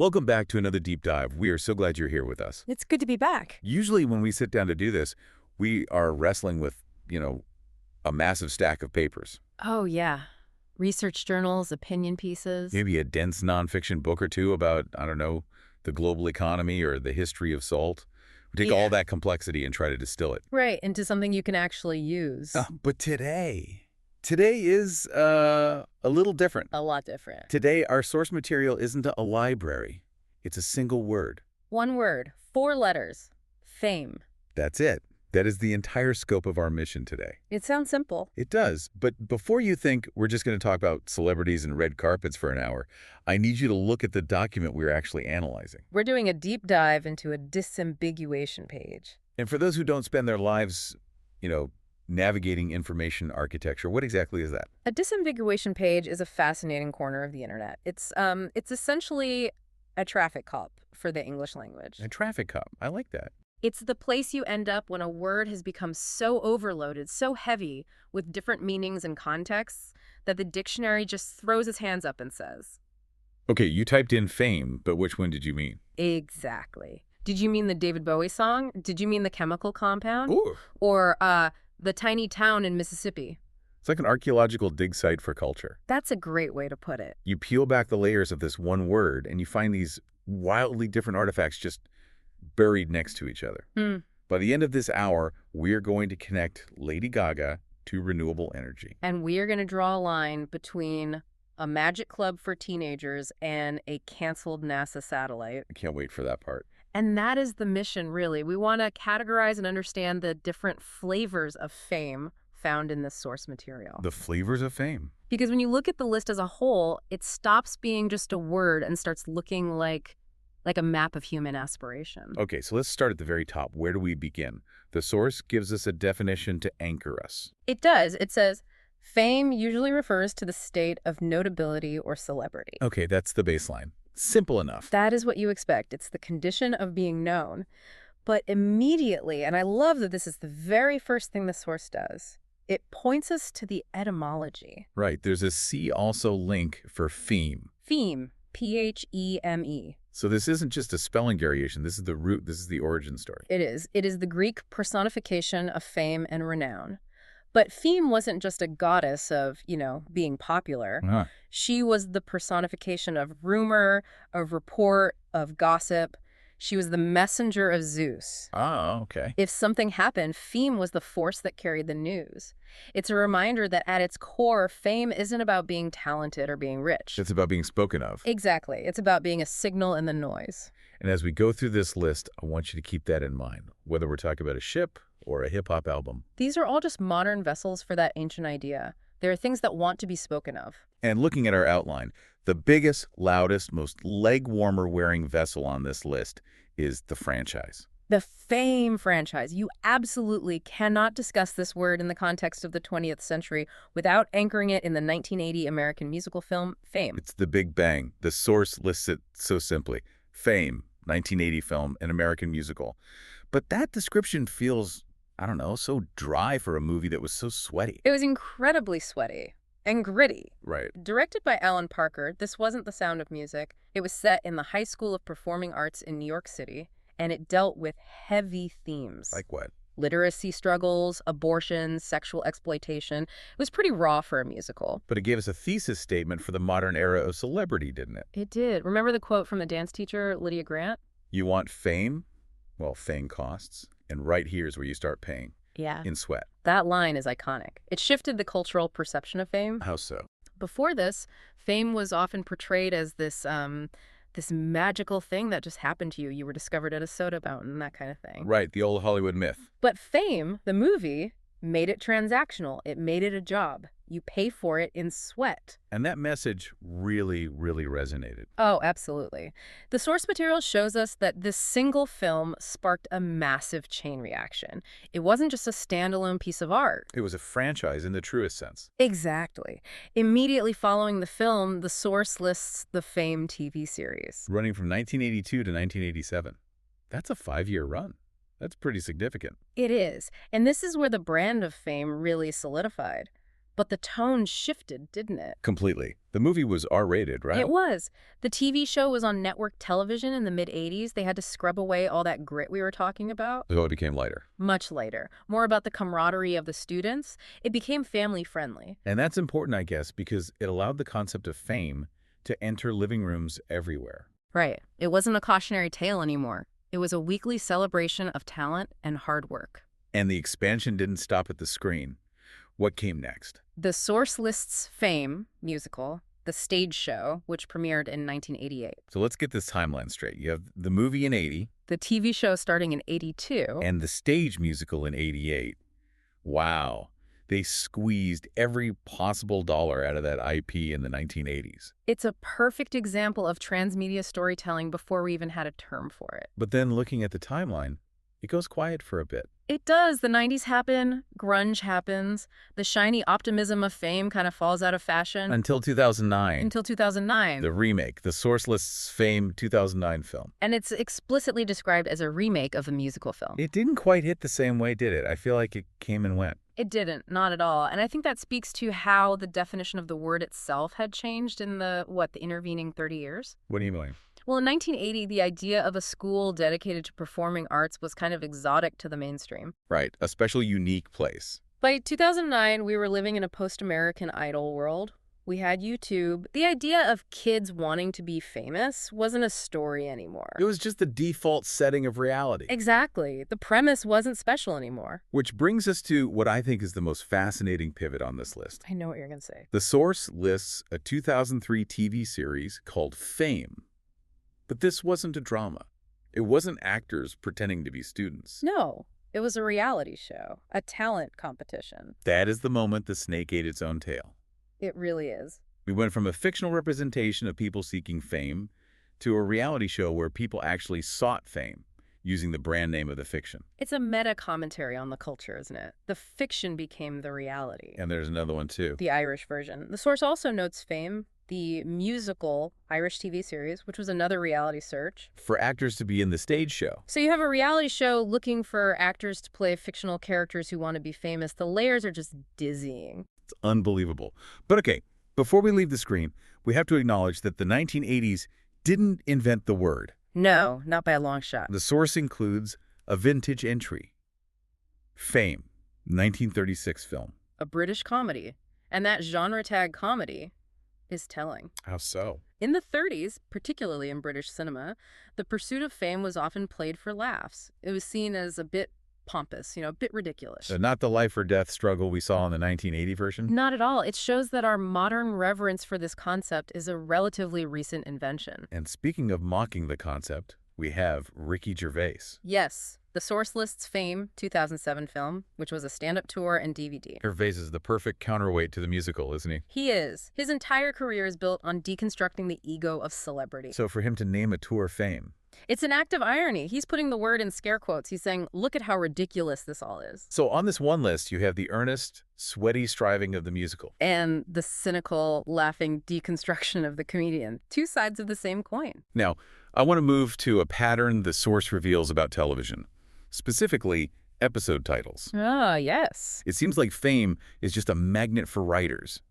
Welcome back to another deep dive. We are so glad you're here with us. It's good to be back. Usually when we sit down to do this, we are wrestling with, a massive stack of papers. Oh, yeah. Research journals, opinion pieces. Maybe a dense nonfiction book or two about, I don't know, the global economy or the history of salt. We take all that complexity and try to distill it. Right, into something you can actually use. But today is a little different. A lot different. Today, our source material isn't a library. It's a single word. One word, 4 letters. Fame. That's it. That is the entire scope of our mission today. It sounds simple. It does. But before you think we're just going to talk about celebrities and red carpets for an hour, I need you to look at the document we're actually analyzing. We're doing a deep dive into a disambiguation page. And for those who don't spend their lives, navigating information architecture, what exactly is that? A disambiguation page is a fascinating corner of the internet. It's essentially a traffic cop for the English language. A traffic cop. I like that. It's the place you end up when a word has become so overloaded, so heavy, with different meanings and contexts, that the dictionary just throws its hands up and says, Okay, you typed in fame, but which one did you mean? Exactly. Did you mean the David Bowie song? Did you mean the chemical compound? Ooh. Or the tiny town in Mississippi? It's like an archaeological dig site for culture. That's a great way to put it. You peel back the layers of this one word, and you find these wildly different artifacts just buried next to each other. By the end of this hour, we're going to connect Lady Gaga to renewable energy. And we are going to draw a line between a magic club for teenagers and a canceled NASA satellite. I can't wait for that part. And that is the mission, really. We want to categorize and understand the different flavors of fame found in this source material. The flavors of fame. Because when you look at the list as a whole, it stops being just a word and starts looking like a map of human aspiration. Okay, so let's start at the very top. Where do we begin? The source gives us a definition to anchor us. It does. It says, fame usually refers to the state of notability or celebrity. Okay, that's the baseline. Simple enough. That is what you expect. It's the condition of being known. But immediately, and I love that this is the very first thing the source does, it points us to the etymology. Right, there's a see also link for feme. Feme, P-H-E-M-E. So this isn't just a spelling variation. This is the root. This is the origin story. It is. It is the Greek personification of fame and renown. But Feme wasn't just a goddess of, being popular. She was the personification of rumor, of report, of gossip. She was the messenger of Zeus. Oh, okay. If something happened, fame was the force that carried the news. It's a reminder that at its core, fame isn't about being talented or being rich. It's about being spoken of. Exactly. It's about being a signal in the noise. And as we go through this list, I want you to keep that in mind, whether we're talking about a ship or a hip-hop album. These are all just modern vessels for that ancient idea. There are things that want to be spoken of. And looking at our outline, the biggest, loudest, most leg-warmer-wearing vessel on this list is the franchise. The Fame franchise. You absolutely cannot discuss this word in the context of the 20th century without anchoring it in the 1980 American musical film, Fame. It's the Big Bang. The source lists it so simply. Fame, 1980 film, an American musical. But that description feels, so dry for a movie that was so sweaty. It was incredibly sweaty and gritty. Right. Directed by Alan Parker, this wasn't The Sound of Music. It was set in the High School of Performing Arts in New York City, and it dealt with heavy themes. Like what? Literacy struggles, abortion, sexual exploitation. It was pretty raw for a musical. But it gave us a thesis statement for the modern era of celebrity, didn't it? It did. Remember the quote from the dance teacher, Lydia Grant? You want fame? Well, fame costs. And right here is where you start paying. Yeah. In sweat. That line is iconic. It shifted the cultural perception of fame. How so? Before this, fame was often portrayed as this magical thing that just happened to you. You were discovered at a soda fountain, that kind of thing. Right, the old Hollywood myth. But Fame, the movie, made it transactional. It made it a job. You pay for it in sweat. And that message really, really resonated. Oh, absolutely. The source material shows us that this single film sparked a massive chain reaction. It wasn't just a standalone piece of art. It was a franchise in the truest sense. Exactly. Immediately following the film, the source lists the Fame TV series. Running from 1982 to 1987. That's a 5-year run. That's pretty significant. It is. And this is where the brand of Fame really solidified. But the tone shifted, didn't it? Completely. The movie was R-rated, right? It was. The TV show was on network television in the mid-'80s. They had to scrub away all that grit we were talking about. So it became lighter. Much later. More about the camaraderie of the students. It became family-friendly. And that's important, I guess, because it allowed the concept of fame to enter living rooms everywhere. Right. It wasn't a cautionary tale anymore. It was a weekly celebration of talent and hard work. And the expansion didn't stop at the screen. What came next? The Source List's Fame musical, the stage show, which premiered in 1988. So let's get this timeline straight. You have the movie in 80. The TV show starting in 82. And the stage musical in 88. Wow. They squeezed every possible dollar out of that IP in the 1980s. It's a perfect example of transmedia storytelling before we even had a term for it. But then looking at the timeline, it goes quiet for a bit. It does. The 90s happen, grunge happens, the shiny optimism of fame kind of falls out of fashion. Until 2009. Until 2009. The remake, the Source List's Fame 2009 film. And it's explicitly described as a remake of a musical film. It didn't quite hit the same way, did it? I feel like it came and went. It didn't, not at all. And I think that speaks to how the definition of the word itself had changed in the intervening 30 years. What do you mean? Well, in 1980, the idea of a school dedicated to performing arts was kind of exotic to the mainstream. Right, a special, unique place. By 2009, we were living in a post-American Idol world. We had YouTube. The idea of kids wanting to be famous wasn't a story anymore. It was just the default setting of reality. Exactly. The premise wasn't special anymore. Which brings us to what I think is the most fascinating pivot on this list. I know what you're going to say. The Source lists a 2003 TV series called Fame. But this wasn't a drama. It wasn't actors pretending to be students. No, it was a reality show, a talent competition. That is the moment the snake ate its own tail. It really is. We went from a fictional representation of people seeking fame to a reality show where people actually sought fame, using the brand name of the fiction. It's a meta-commentary on the culture, isn't it? The fiction became the reality. And there's another one, too. The Irish version. The Source also notes Fame, the musical Irish TV series, which was another reality search. For actors to be in the stage show. So you have a reality show looking for actors to play fictional characters who want to be famous. The layers are just dizzying. It's unbelievable. But okay, before we leave the screen, we have to acknowledge that the 1980s didn't invent the word. No, not by a long shot. The source includes a vintage entry. Fame, 1936 film. A British comedy. And that genre tag comedy is telling. How so? In the 30s, particularly in British cinema, the pursuit of fame was often played for laughs. It was seen as a bit pompous, a bit ridiculous. So not the life or death struggle we saw in the 1980 version? Not at all. It shows that our modern reverence for this concept is a relatively recent invention. And speaking of mocking the concept, we have Ricky Gervais. Yes. The Source lists Fame 2007 film, which was a stand-up tour and DVD. Gervais is the perfect counterweight to the musical, isn't he? He is. His entire career is built on deconstructing the ego of celebrity. So for him to name a tour Fame... It's an act of irony. He's putting the word in scare quotes. He's saying, look at how ridiculous this all is. So on this one list, you have the earnest, sweaty striving of the musical. And the cynical, laughing deconstruction of the comedian. Two sides of the same coin. Now, I want to move to a pattern the Source reveals about television. Specifically, episode titles. Ah, yes. It seems like Fame is just a magnet for writers.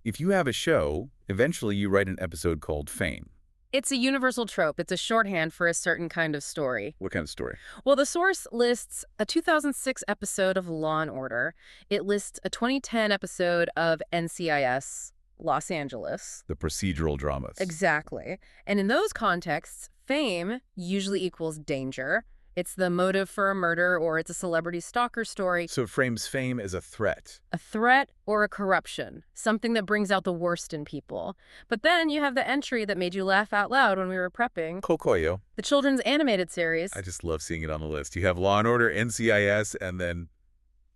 If you have a show, eventually you write an episode called Fame. It's a universal trope. It's a shorthand for a certain kind of story. What kind of story? Well, the Source lists a 2006 episode of Law and Order. It lists a 2010 episode of NCIS Los Angeles. The procedural dramas. Exactly. And in those contexts, fame usually equals danger. It's the motive for a murder, or it's a celebrity stalker story. So it frames fame as a threat. A threat or a corruption, something that brings out the worst in people. But then you have the entry that made you laugh out loud when we were prepping. Kokoyo. The children's animated series. I just love seeing it on the list. You have Law & Order, NCIS, and then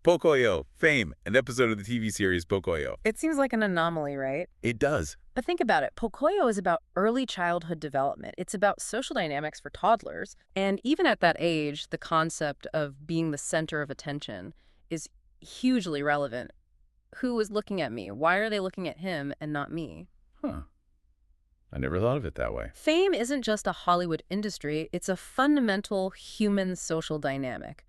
Pocoyo, Fame, an episode of the TV series Pocoyo. It seems like an anomaly, right? It does. But think about it. Pocoyo is about early childhood development. It's about social dynamics for toddlers. And even at that age, the concept of being the center of attention is hugely relevant. Who is looking at me? Why are they looking at him and not me? Huh. I never thought of it that way. Fame isn't just a Hollywood industry. It's a fundamental human social dynamic.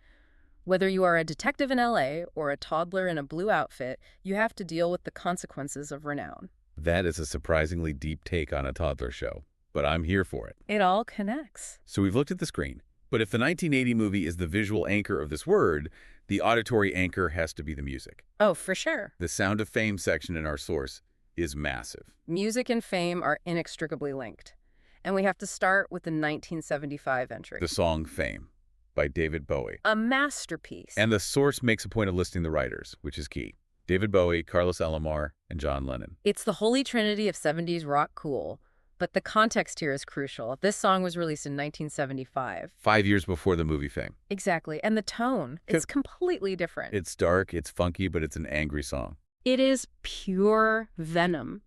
Whether you are a detective in LA or a toddler in a blue outfit, you have to deal with the consequences of renown. That is a surprisingly deep take on a toddler show, but I'm here for it. It all connects. So we've looked at the screen, but if the 1980 movie is the visual anchor of this word, the auditory anchor has to be the music. Oh, for sure. The Sound of Fame section in our source is massive. Music and fame are inextricably linked. And we have to start with the 1975 entry. The song Fame by David Bowie. A masterpiece. And the source makes a point of listing the writers, which is key. David Bowie, Carlos Alomar, and John Lennon. It's the holy trinity of 70s rock cool, but the context here is crucial. This song was released in 1975. 5 years before the movie Fame. Exactly. And the tone, it's completely different. It's dark, it's funky, but it's an angry song. It is pure venom.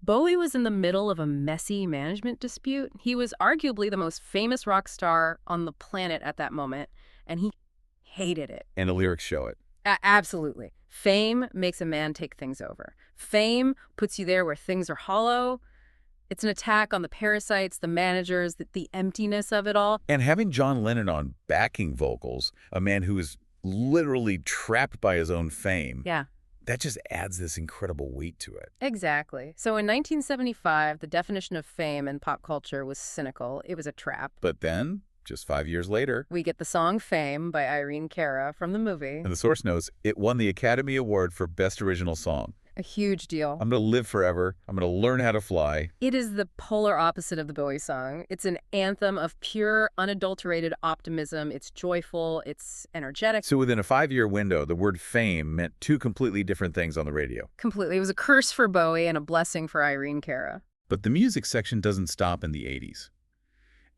Bowie was in the middle of a messy management dispute. He was arguably the most famous rock star on the planet at that moment, and he hated it. And the lyrics show it. Absolutely. Fame makes a man take things over. Fame puts you there where things are hollow. It's an attack on the parasites, the managers, the emptiness of it all. And having John Lennon on backing vocals, a man who is literally trapped by his own fame. Yeah. That just adds this incredible weight to it. Exactly. So in 1975, the definition of fame in pop culture was cynical. It was a trap. But then, just 5 years later, we get the song Fame by Irene Cara from the movie. And the source notes, it won the Academy Award for Best Original Song. A huge deal. I'm going to live forever. I'm going to learn how to fly. It is the polar opposite of the Bowie song. It's an anthem of pure, unadulterated optimism. It's joyful. It's energetic. So within a 5-year window, the word fame meant two completely different things on the radio. Completely. It was a curse for Bowie and a blessing for Irene Cara. But the music section doesn't stop in the 80s.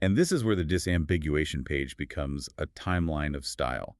And this is where the disambiguation page becomes a timeline of style.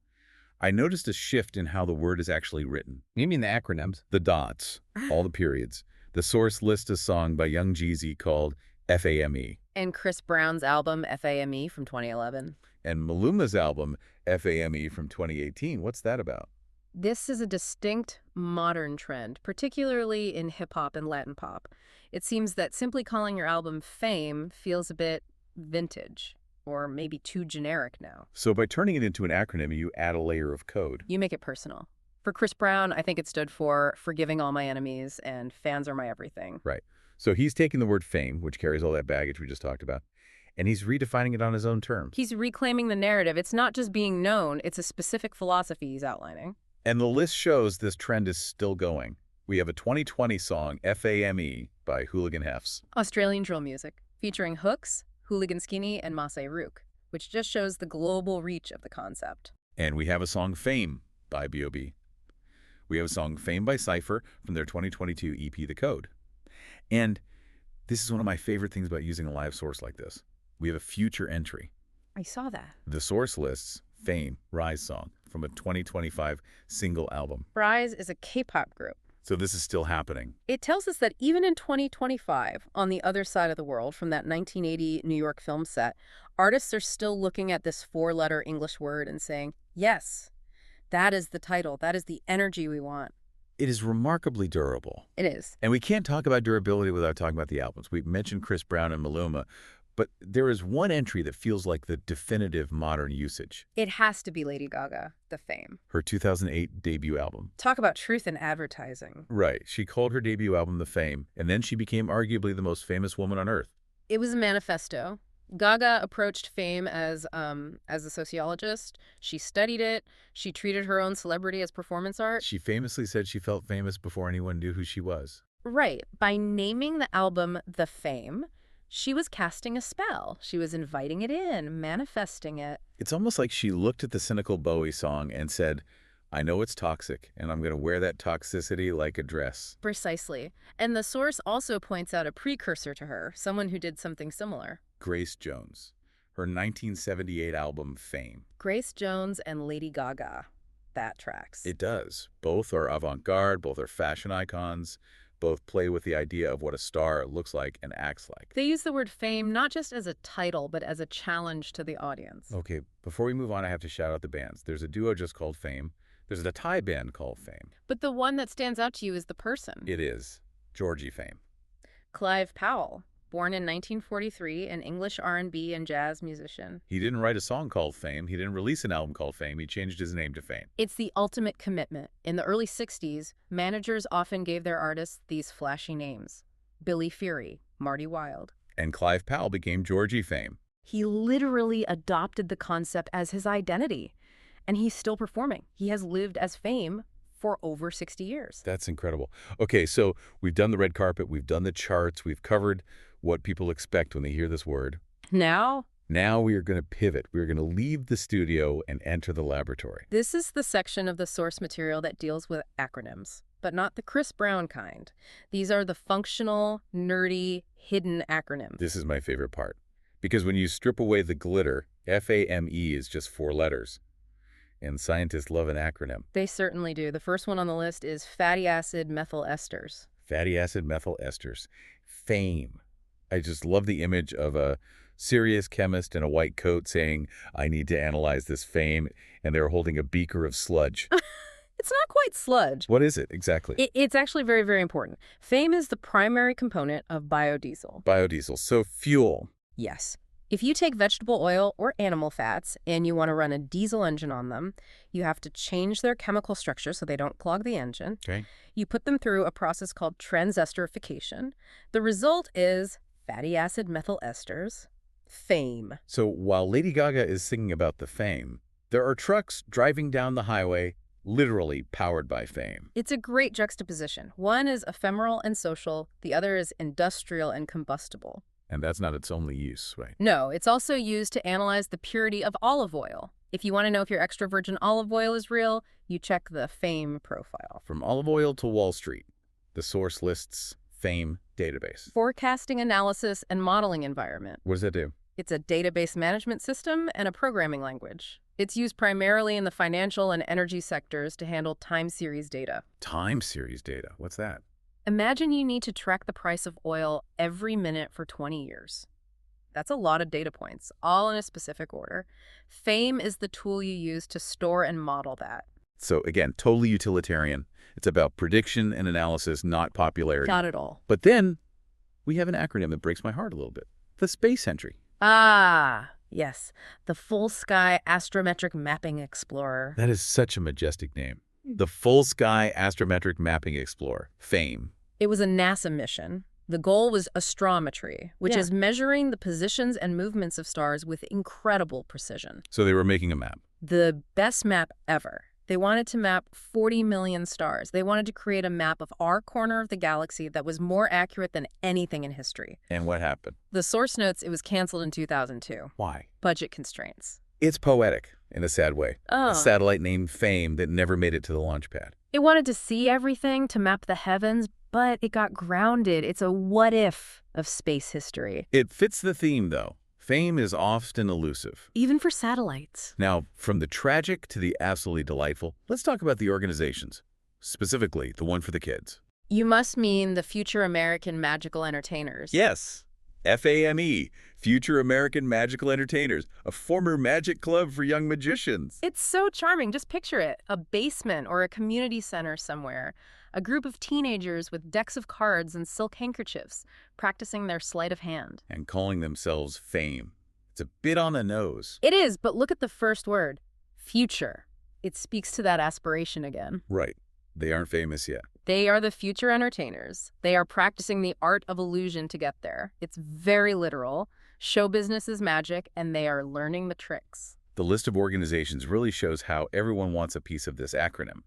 I noticed a shift in how the word is actually written. You mean the acronyms? The dots, all the periods. The source lists a song by Young Jeezy called FAME. And Chris Brown's album FAME from 2011. And Maluma's album FAME from 2018. What's that about? This is a distinct modern trend, particularly in hip-hop and Latin pop. It seems that simply calling your album Fame feels a bit vintage. Or maybe too generic now. So by turning it into an acronym, you add a layer of code. You make it personal. For Chris Brown, I think it stood for Forgiving All My Enemies and Fans Are My Everything. Right. So he's taking the word fame, which carries all that baggage we just talked about, and he's redefining it on his own terms. He's reclaiming the narrative. It's not just being known, it's a specific philosophy he's outlining. And the list shows this trend is still going. We have a 2020 song, FAME, by Hooligan Hefs. Australian drill music, featuring hooks, Hooligan Skinny, and Masai Rook, which just shows the global reach of the concept. And we have a song Fame by B.O.B. We have a song Fame by Cypher from their 2022 EP, The Code. And this is one of my favorite things about using a live source like this. We have a future entry. I saw that. The source lists Fame, Rise song, from a 2025 single album. Rise is a K-pop group. So this is still happening. It tells us that even in 2025, on the other side of the world from that 1980 New York film set, artists are still looking at this 4-letter English word and saying, yes, that is the title. That is the energy we want. It is remarkably durable. It is. And we can't talk about durability without talking about the albums. We mentioned Chris Brown and Maluma, but there is one entry that feels like the definitive modern usage. It has to be Lady Gaga, The Fame. Her 2008 debut album. Talk about truth in advertising. Right. She called her debut album The Fame, and then she became arguably the most famous woman on earth. It was a manifesto. Gaga approached fame as a sociologist. She studied it. She treated her own celebrity as performance art. She famously said she felt famous before anyone knew who she was. Right. By naming the album The Fame, she was casting a spell. She was inviting it in, manifesting it. It's almost like she looked at the cynical Bowie song and said, I know it's toxic, and I'm going to wear that toxicity like a dress. Precisely. And the source also points out a precursor to her, someone who did something similar. Grace Jones, her 1978 album Fame. Grace Jones and Lady Gaga. That tracks. It does. Both are avant-garde, both are fashion icons, both play with the idea of what a star looks like and acts like. They use the word fame not just as a title, but as a challenge to the audience. Okay, before we move on, I have to shout out the bands. There's a duo just called Fame. There's a Thai band called Fame. But the one that stands out to you is the person. It is Georgie Fame. Clive Powell. born in 1943, an English R&B and jazz musician. He didn't write a song called Fame. He didn't release an album called Fame. He changed his name to Fame. It's the ultimate commitment. In the early 60s, managers often gave their artists these flashy names. Billy Fury, Marty Wilde. And Clive Powell became Georgie Fame. He literally adopted the concept as his identity. And he's still performing. He has lived as Fame for over 60 years. That's incredible. Okay, so we've done the red carpet, we've done the charts, we've covered what people expect when they hear this word. Now we are going to pivot. We're going to leave the studio and enter the laboratory. This is the section of the source material that deals with acronyms, but not the Chris Brown kind. These are the functional, nerdy, hidden acronyms. This is my favorite part. Because when you strip away the glitter, FAME is just 4 letters. And scientists love an acronym. They certainly do. The first one on the list is fatty acid methyl esters. Fatty acid methyl esters. FAME. I just love the image of a serious chemist in a white coat saying, I need to analyze this FAME, and they're holding a beaker of sludge. It's not quite sludge. What is it exactly? It's actually very, very important. FAME is the primary component of biodiesel. Biodiesel. So fuel. Yes. If you take vegetable oil or animal fats and you want to run a diesel engine on them, you have to change their chemical structure so they don't clog the engine. Okay. You put them through a process called transesterification. The result is fatty acid methyl esters, FAME. So while Lady Gaga is singing about the FAME, there are trucks driving down the highway literally powered by FAME. It's a great juxtaposition. One is ephemeral and social, the other is industrial and combustible. And that's not its only use, right? No, it's also used to analyze the purity of olive oil. If you want to know if your extra virgin olive oil is real, you check the FAME profile. From olive oil to Wall Street, the source lists FAME database. Forecasting, analysis, and modeling environment. What does that do? It's a database management system and a programming language. It's used primarily in the financial and energy sectors to handle time series data. Time series data? What's that? Imagine you need to track the price of oil every minute for 20 years. That's a lot of data points, all in a specific order. FAME is the tool you use to store and model that. So again, totally utilitarian. It's about prediction and analysis, not popularity. Not at all. But then we have an acronym that breaks my heart a little bit. The space entry. Ah, yes. The Full Sky Astrometric Mapping Explorer. That is such a majestic name. The Full Sky Astrometric Mapping Explorer, FAME. It was a NASA mission. The goal was astrometry, which is measuring the positions and movements of stars with incredible precision. So they were making a map. The best map ever. They wanted to map 40 million stars. They wanted to create a map of our corner of the galaxy that was more accurate than anything in history. And what happened? The source notes it was canceled in 2002. Why? Budget constraints. It's poetic in a sad way. Oh. A satellite named FAME that never made it to the launch pad. It wanted to see everything, to map the heavens, but it got grounded. It's a what-if of space history. It fits the theme, though. FAME is often elusive. Even for satellites. Now, from the tragic to the absolutely delightful, let's talk about the organizations, specifically the one for the kids. You must mean the Future American Magical Entertainers. Yes. FAME, Future American Magical Entertainers, a former magic club for young magicians. It's so charming. Just picture it. A basement or a community center somewhere. A group of teenagers with decks of cards and silk handkerchiefs practicing their sleight of hand. And calling themselves FAME. It's a bit on the nose. It is, but look at the first word. Future. It speaks to that aspiration again. Right. They aren't famous yet. They are the future entertainers. They are practicing the art of illusion to get there. It's very literal. Show business is magic, and they are learning the tricks. The list of organizations really shows how everyone wants a piece of this acronym.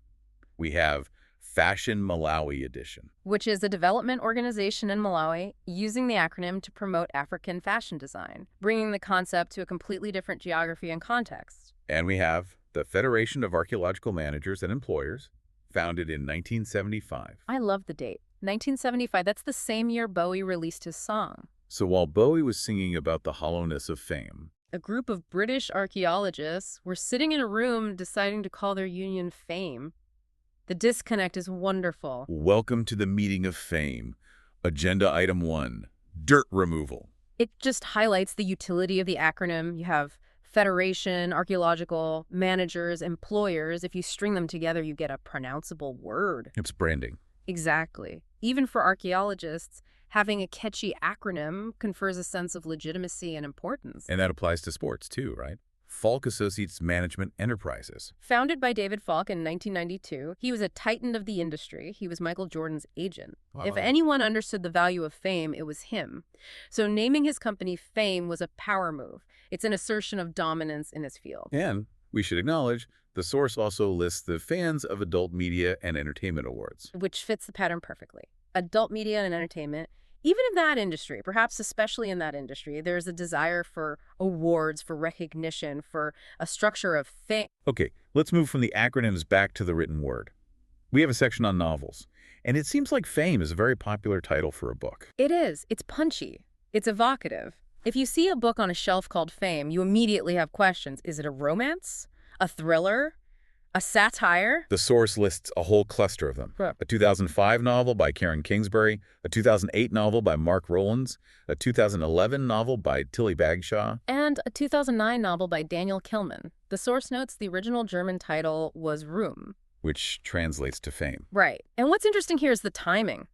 We have Fashion Malawi Edition, which is a development organization in Malawi using the acronym to promote African fashion design, bringing the concept to a completely different geography and context. And we have the Federation of Archaeological Managers and Employers, founded in 1975. I love the date. 1975, that's the same year Bowie released his song. So while Bowie was singing about the hollowness of fame, a group of British archaeologists were sitting in a room deciding to call their union FAME. The disconnect is wonderful. Welcome to the meeting of FAME. Agenda item 1, dirt removal. It just highlights the utility of the acronym. You have Federation, archaeological, managers, employers. If you string them together, you get a pronounceable word. It's branding. Exactly. Even for archaeologists, Having a catchy acronym confers a sense of legitimacy and importance. And that applies to sports, too, right? Falk Associates Management Enterprises. Founded by David Falk in 1992, he was a titan of the industry. He was Michael Jordan's agent. Wow. If anyone understood the value of fame, it was him. So naming his company Fame was a power move. It's an assertion of dominance in his field. And we should acknowledge, the source also lists the Fans of Adult Media and Entertainment Awards. Which fits the pattern perfectly. Adult media and entertainment. Even in that industry, perhaps especially in that industry, there's a desire for awards, for recognition, for a structure of fame. Okay, let's move from the acronyms back to the written word. We have a section on novels, and it seems like Fame is a very popular title for a book. It is. It's punchy. It's evocative. If you see a book on a shelf called Fame, you immediately have questions. Is it a romance? A thriller? A satire? The source lists a whole cluster of them. Right. A 2005 novel by Karen Kingsbury, a 2008 novel by Mark Rowlands, a 2011 novel by Tilly Bagshaw, and a 2009 novel by Daniel Kehlmann. The source notes the original German title was Room, which translates to fame. Right. And what's interesting here is the timing.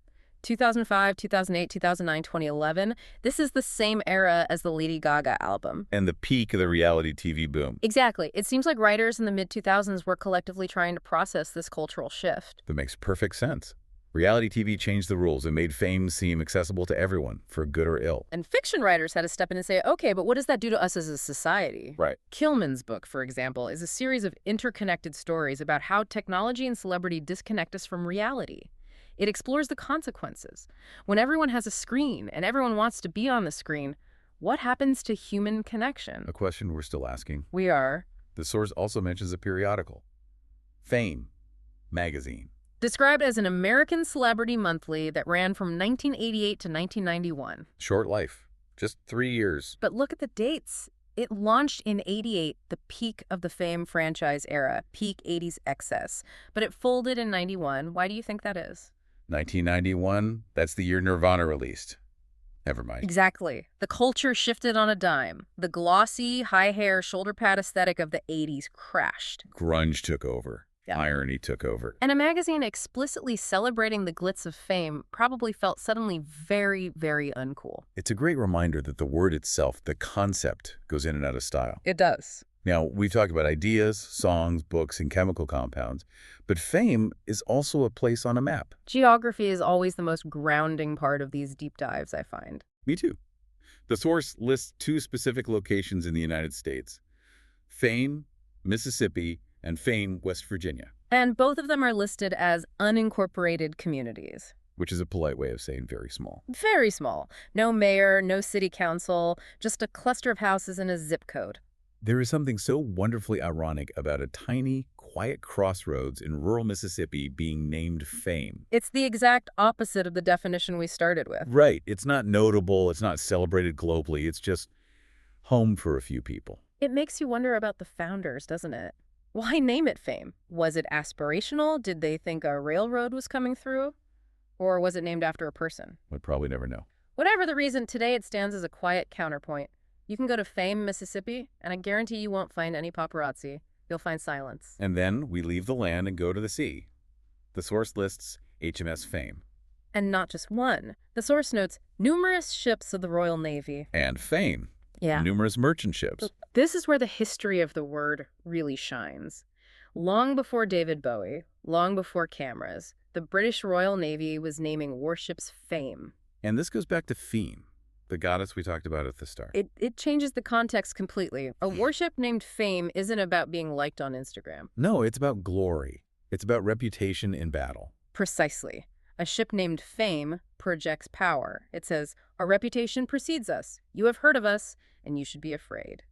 2005, 2008, 2009, 2011. This is the same era as the Lady Gaga album. And the peak of the reality TV boom. Exactly. It seems like writers in the mid-2000s were collectively trying to process this cultural shift. That makes perfect sense. Reality TV changed the rules and made fame seem accessible to everyone, for good or ill. And fiction writers had to step in and say, okay, but what does that do to us as a society? Right. Kehlmann's book, for example, is a series of interconnected stories about how technology and celebrity disconnect us from reality. It explores the consequences. When everyone has a screen and everyone wants to be on the screen, what happens to human connection? A question we're still asking. We are. The source also mentions a periodical. Fame magazine. Described as an American celebrity monthly that ran from 1988 to 1991. Short life. Just 3 years. But look at the dates. It launched in '88, the peak of the Fame franchise era, peak 80s excess. But it folded in '91. Why do you think that is? 1991, that's the year Nirvana released. Never mind. Exactly. The culture shifted on a dime. The glossy, high hair, shoulder pad aesthetic of the '80s crashed. Grunge took over. Yeah. Irony took over. And a magazine explicitly celebrating the glitz of fame probably felt suddenly very, very uncool. It's a great reminder that the word itself, the concept, goes in and out of style. It does. Now, we've talked about ideas, songs, books, and chemical compounds, but fame is also a place on a map. Geography is always the most grounding part of these deep dives, I find. Me too. The source lists 2 specific locations in the United States: Fame, Mississippi, and Fame, West Virginia. And both of them are listed as unincorporated communities. Which is a polite way of saying very small. Very small. No mayor, no city council, just a cluster of houses and a zip code. There is something so wonderfully ironic about a tiny, quiet crossroads in rural Mississippi being named Fame. It's the exact opposite of the definition we started with. Right. It's not notable. It's not celebrated globally. It's just home for a few people. It makes you wonder about the founders, doesn't it? Why name it Fame? Was it aspirational? Did they think a railroad was coming through? Or was it named after a person? We'd probably never know. Whatever the reason, today it stands as a quiet counterpoint. You can go to Fame, Mississippi, and I guarantee you won't find any paparazzi. You'll find silence. And then we leave the land and go to the sea. The source lists HMS Fame. And not just one. The source notes numerous ships of the Royal Navy. And Fame. Yeah. Numerous merchant ships. This is where the history of the word really shines. Long before David Bowie, long before cameras, the British Royal Navy was naming warships Fame. And this goes back to Feme, the goddess we talked about at the start. It changes the context completely. A warship named Fame isn't about being liked on Instagram. No, it's about glory. It's about reputation in battle. Precisely. A ship named Fame projects power. It says, our reputation precedes us. You have heard of us, and you should be afraid.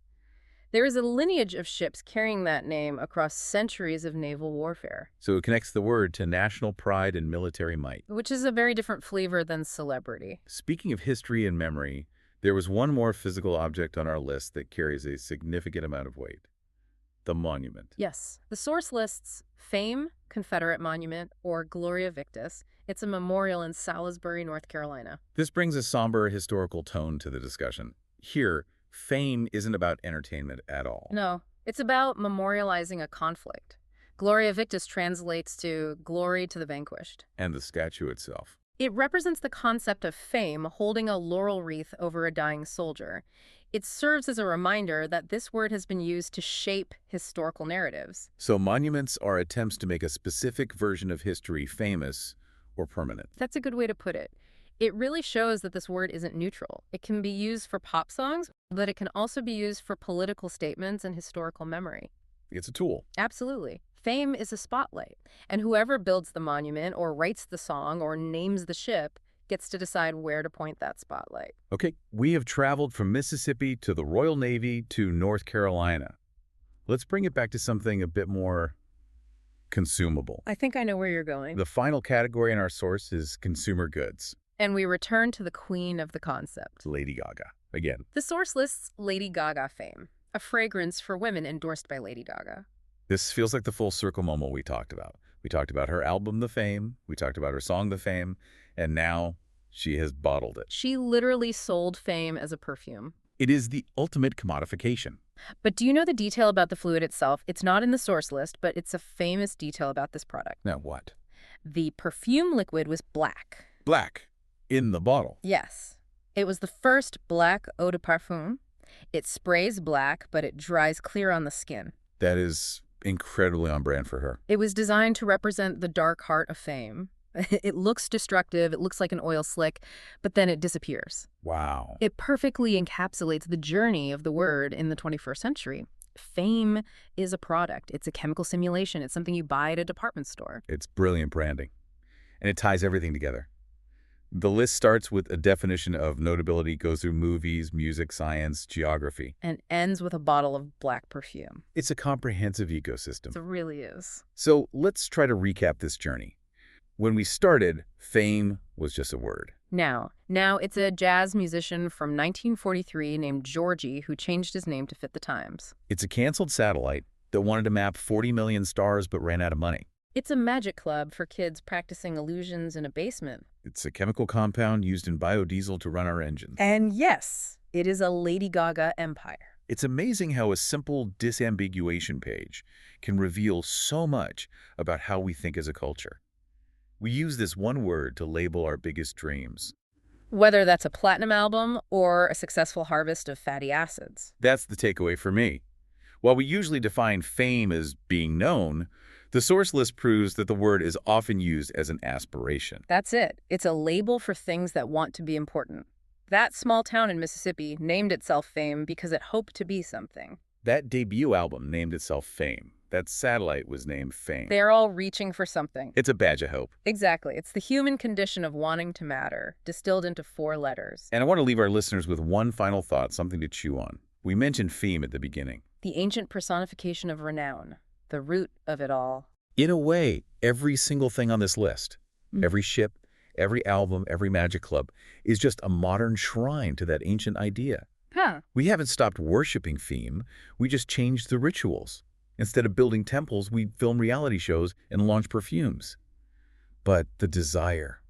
There is a lineage of ships carrying that name across centuries of naval warfare. So it connects the word to national pride and military might. Which is a very different flavor than celebrity. Speaking of history and memory, there was one more physical object on our list that carries a significant amount of weight. The monument. Yes. The source lists Fame, Confederate Monument, or Gloria Victis. It's a memorial in Salisbury, North Carolina. This brings a somber historical tone to the discussion. Here, Fame isn't about entertainment at all. No, it's about memorializing a conflict. Gloria Victis translates to glory to the vanquished. And the statue itself. It represents the concept of fame holding a laurel wreath over a dying soldier. It serves as a reminder that this word has been used to shape historical narratives. So monuments are attempts to make a specific version of history famous or permanent. That's a good way to put it. It really shows that this word isn't neutral. It can be used for pop songs, but it can also be used for political statements and historical memory. It's a tool. Absolutely. Fame is a spotlight, and whoever builds the monument or writes the song or names the ship gets to decide where to point that spotlight. Okay, we have traveled from Mississippi to the Royal Navy to North Carolina. Let's bring it back to something a bit more consumable. I think I know where you're going. The final category in our source is consumer goods. And we return to the queen of the concept. Lady Gaga. Again. The source lists Lady Gaga Fame, a fragrance for women endorsed by Lady Gaga. This feels like the full circle moment we talked about. We talked about her album, The Fame. We talked about her song, The Fame. And now she has bottled it. She literally sold Fame as a perfume. It is the ultimate commodification. But do you know the detail about the fluid itself? It's not in the source list, but it's a famous detail about this product. Now what? The perfume liquid was black. Black. In the bottle. Yes. It was the first black eau de parfum. It sprays black, but it dries clear on the skin. That is incredibly on brand for her. It was designed to represent the dark heart of Fame. It looks destructive, it looks like an oil slick, but then it disappears. Wow. It perfectly encapsulates the journey of the word in the 21st century. Fame is a product. It's a chemical simulation. It's something you buy at a department store. It's brilliant branding. And it ties everything together. The list starts with a definition of notability, goes through movies, music, science, geography. And ends with a bottle of black perfume. It's a comprehensive ecosystem. It really is. So let's try to recap this journey. When we started, fame was just a word. Now it's a jazz musician from 1943 named Georgie who changed his name to fit the times. It's a canceled satellite that wanted to map 40 million stars but ran out of money. It's a magic club for kids practicing illusions in a basement. It's a chemical compound used in biodiesel to run our engines. And yes, it is a Lady Gaga empire. It's amazing how a simple disambiguation page can reveal so much about how we think as a culture. We use this one word to label our biggest dreams. Whether that's a platinum album or a successful harvest of fatty acids. That's the takeaway for me. While we usually define fame as being known, the source list proves that the word is often used as an aspiration. That's it. It's a label for things that want to be important. That small town in Mississippi named itself Fame because it hoped to be something. That debut album named itself Fame. That satellite was named Fame. They're all reaching for something. It's a badge of hope. Exactly. It's the human condition of wanting to matter, distilled into 4 letters. And I want to leave our listeners with one final thought, something to chew on. We mentioned fame at the beginning. The ancient personification of renown, the root of it all. In a way, every single thing on this list, every ship, every album, every magic club, is just a modern shrine to that ancient idea. We haven't stopped worshiping fame, we just changed the rituals. Instead of building temples, we film reality shows and launch perfumes. But the desire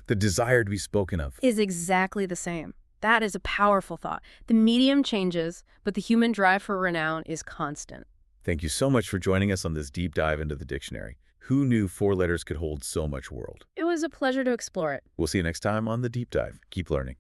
to be spoken of, is exactly the same. That is a powerful thought. The medium changes, but the human drive for renown is constant. Thank you so much for joining us on this deep dive into the dictionary. Who knew 4 letters could hold so much world? It was a pleasure to explore it. We'll see you next time on The Deep Dive. Keep learning.